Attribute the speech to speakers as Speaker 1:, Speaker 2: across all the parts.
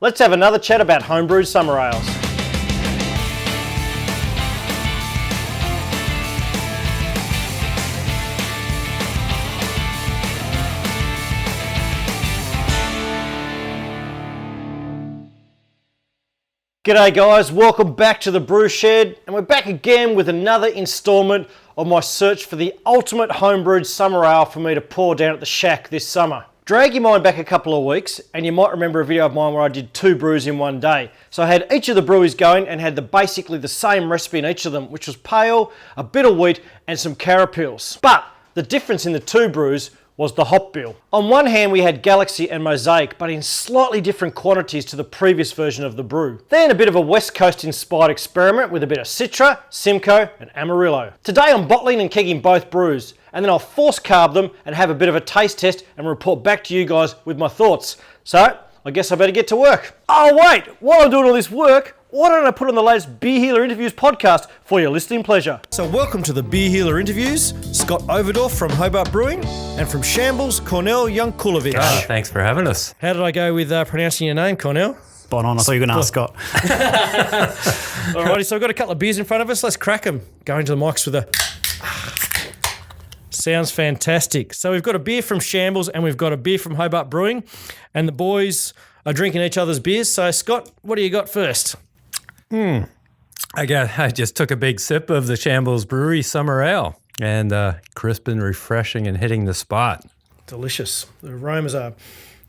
Speaker 1: let's have another chat about homebrewed summer ales. G'day guys, welcome back to the Brew Shed, and we're back again with another instalment of my search for the ultimate homebrewed summer ale for me to pour down at the shack this summer. Drag your mind back a couple of weeks and you might remember a video of mine where I did 2 brews in one day. So I had each of the breweries going and had basically the same recipe in each of them, which was pale, a bit of wheat and some carapils. But the difference in the 2 brews was the hop bill. On one hand we had Galaxy and Mosaic, but in slightly different quantities to the previous version of the brew. Then a bit of a West Coast inspired experiment with a bit of Citra, Simcoe and Amarillo. Today I'm bottling and kegging both brews, and then I'll force carb them and have a bit of a taste test and report back to you guys with my thoughts. So I guess I better get to work. Oh wait, while I'm doing all this work, why don't I put on the latest Beer Healer Interviews podcast for your listening pleasure? So welcome to the Beer Healer Interviews. Scott Overdorf from Hobart Brewing, and from Shambles, Cornell Jankulovic.
Speaker 2: Oh, thanks for having us.
Speaker 1: How did I go with pronouncing your name, Cornell?
Speaker 3: Spot on. I thought you were going to ask Scott.
Speaker 1: Alrighty, so we've got a couple of beers in front of us. Let's crack them. Go into the mics with a... Sounds fantastic. So we've got a beer from Shambles and we've got a beer from Hobart Brewing, and the boys are drinking each other's beers. So Scott, what do you got first?
Speaker 2: I just took a big sip of the Shambles Brewery Summer Ale, and crisp and refreshing and hitting the spot.
Speaker 1: Delicious. The aromas are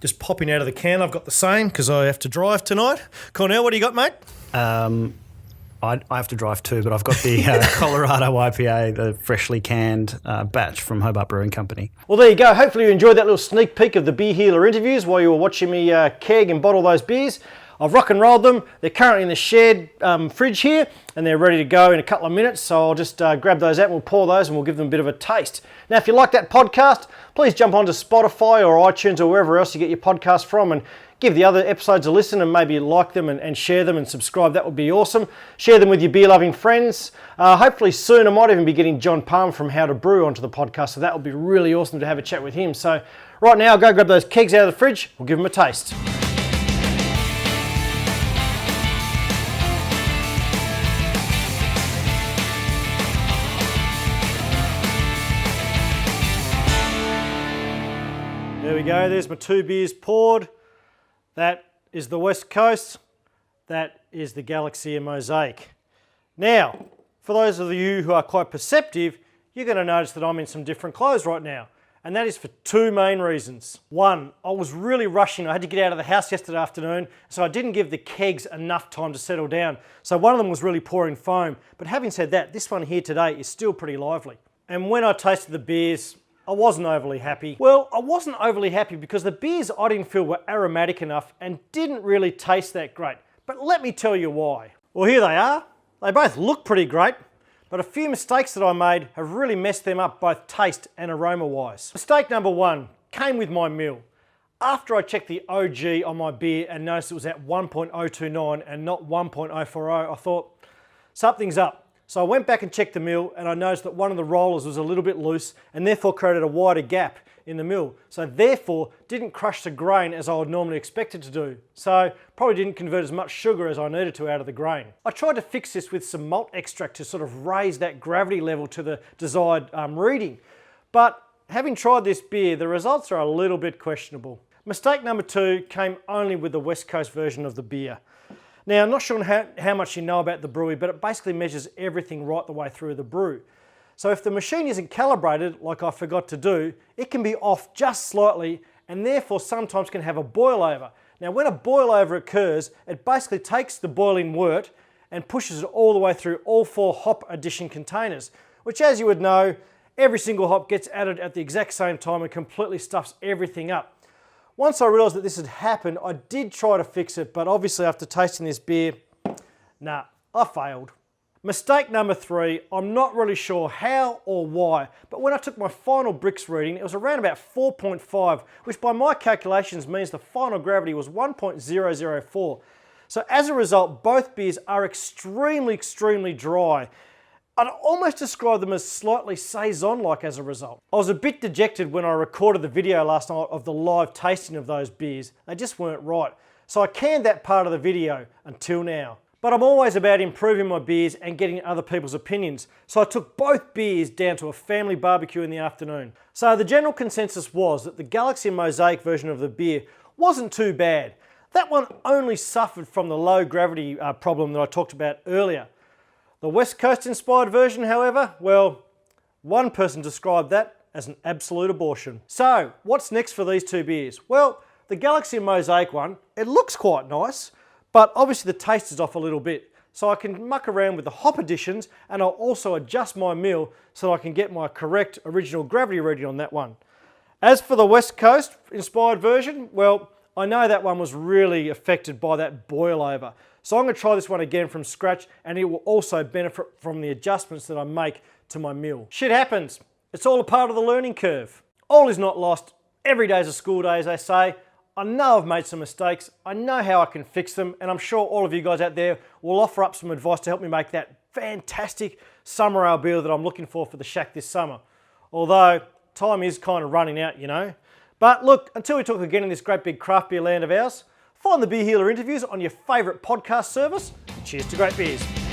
Speaker 1: just popping out of the can. I've got the same because I have to drive tonight. Cornell, what do you got, mate?
Speaker 3: I have to drive too, but I've got the Colorado IPA, the freshly canned batch from Hobart Brewing Company.
Speaker 1: Well, there you go. Hopefully you enjoyed that little sneak peek of the Beer Healer Interviews while you were watching me keg and bottle those beers. I've rock and rolled them. They're currently in the shed fridge here, and they're ready to go in a couple of minutes. So I'll just grab those out and we'll pour those and we'll give them a bit of a taste. Now, if you like that podcast, please jump onto Spotify or iTunes or wherever else you get your podcast from and give the other episodes a listen and maybe like them and share them and subscribe. That would be awesome. Share them with your beer-loving friends. Hopefully soon I might even be getting John Palmer from How to Brew onto the podcast, so that would be really awesome to have a chat with him. So right now, I'll go grab those kegs out of the fridge. We'll give them a taste. There we go, there's my 2 beers poured. That is the West Coast. That is the Galaxy and Mosaic. Now, for those of you who are quite perceptive, you're going to notice that I'm in some different clothes right now. And that is for 2 main reasons. One, I was really rushing. I had to get out of the house yesterday afternoon, so I didn't give the kegs enough time to settle down. So one of them was really pouring foam. But having said that, this one here today is still pretty lively. And when I tasted the beers, I wasn't overly happy. Well, I wasn't overly happy because the beers I didn't feel were aromatic enough and didn't really taste that great. But let me tell you why. Well, here they are. They both look pretty great, but a few mistakes that I made have really messed them up both taste and aroma-wise. Mistake number 1 came with my mill. After I checked the OG on my beer and noticed it was at 1.029 and not 1.040, I thought, something's up. So I went back and checked the mill and I noticed that one of the rollers was a little bit loose and therefore created a wider gap in the mill. So therefore didn't crush the grain as I would normally expect it to do. So probably didn't convert as much sugar as I needed to out of the grain. I tried to fix this with some malt extract to sort of raise that gravity level to the desired reading. But having tried this beer, the results are a little bit questionable. Mistake number 2 came only with the West Coast version of the beer. Now, I'm not sure how much you know about the brewery, but it basically measures everything right the way through the brew. So if the machine isn't calibrated, like I forgot to do, it can be off just slightly and therefore sometimes can have a boil over. Now, when a boil over occurs, it basically takes the boiling wort and pushes it all the way through all 4 hop addition containers, which, as you would know, every single hop gets added at the exact same time and completely stuffs everything up. Once I realised that this had happened, I did try to fix it, but obviously after tasting this beer, nah, I failed. Mistake number 3, I'm not really sure how or why, but when I took my final bricks reading, it was around about 4.5, which by my calculations means the final gravity was 1.004. So as a result, both beers are extremely dry. I'd almost describe them as slightly saison-like as a result. I was a bit dejected when I recorded the video last night of the live tasting of those beers. They just weren't right. So I canned that part of the video until now. But I'm always about improving my beers and getting other people's opinions. So I took both beers down to a family barbecue in the afternoon. So the general consensus was that the Galaxy Mosaic version of the beer wasn't too bad. That one only suffered from the low gravity problem that I talked about earlier. The West Coast inspired version, however, well, one person described that as an absolute abortion. So what's next for these two beers? Well, the Galaxy Mosaic one, it looks quite nice, but obviously the taste is off a little bit. So I can muck around with the hop additions, and I'll also adjust my mill so I can get my correct original gravity reading on that one. As for the West Coast inspired version, well, I know that one was really affected by that boil over. So I'm going to try this one again from scratch, and it will also benefit from the adjustments that I make to my mill. Shit happens. It's all a part of the learning curve. All is not lost. Every day's a school day, as they say. I know I've made some mistakes. I know how I can fix them, and I'm sure all of you guys out there will offer up some advice to help me make that fantastic summer ale beer that I'm looking for the shack this summer. Although time is kind of running out, you know. But look, until we talk again in this great big craft beer land of ours, find the Beer Healer interviews on your favourite podcast service. Cheers to great beers.